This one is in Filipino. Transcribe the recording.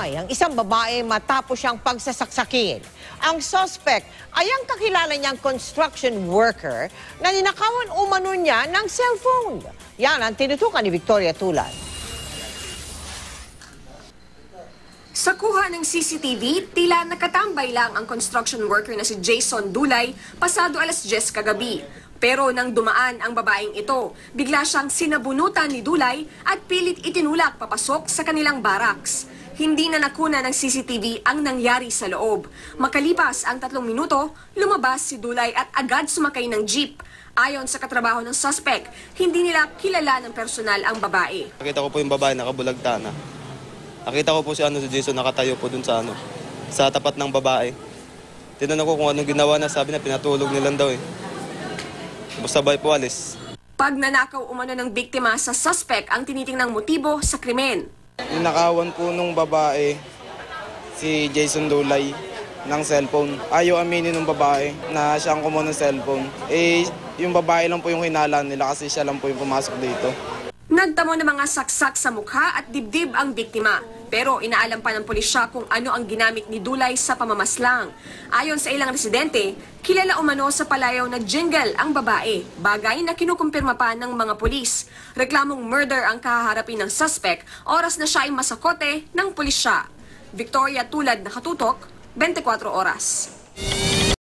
Namatay ang isang babae matapos siyang pagsasaksakin. Ang suspect ay ang kakilala niyang construction worker na ninakawan umano niya ng cellphone. Yan ang tinutukan ni Victoria Tulad. Sa kuha ng CCTV, tila nakatambay lang ang construction worker na si Jason Dulay pasado alas 10 kagabi. Pero nang dumaan ang babaeng ito, bigla siyang sinabunutan ni Dulay at pilit itinulak papasok sa kanilang barracks. Hindi na nakuna ng CCTV ang nangyari sa loob. Makalipas ang 3 minuto, lumabas si Dulay at agad sumakay ng jeep. Ayon sa katrabaho ng suspect, hindi nila kilala ng personal ang babae. Nakita ko po yung babae nakabulagta na. Nakita ko po si Jason nakatayo po dun sa tapat ng babae. Tinanong ko kung anong ginawa na, sabi na pinatulog nilang daw eh. Sabay po alis. Pag nanakaw umano ng biktima sa suspect ang tinitingnang motibo sa krimen. Ninakawan po nung babae si Jason Dulay ng cellphone. Ayaw aminin ng babae na siya ang kumuha ng cellphone. Yung babae lang po yung hinala nila kasi siya lang po yung pumasok dito. Nagtamo ng mga saksak sa mukha at dibdib ang biktima. Pero inaalam pa ng pulisya kung ano ang ginamit ni Dulay sa pamamaslang. Ayon sa ilang residente, kilala umano sa palayaw na jingle ang babae, bagay na kinukumpirma pa ng mga pulis. Reklamong murder ang kahaharapin ng suspect, oras na siya ay masakote ng pulisya. Victoria Tulad, Nakatutok, 24 Oras.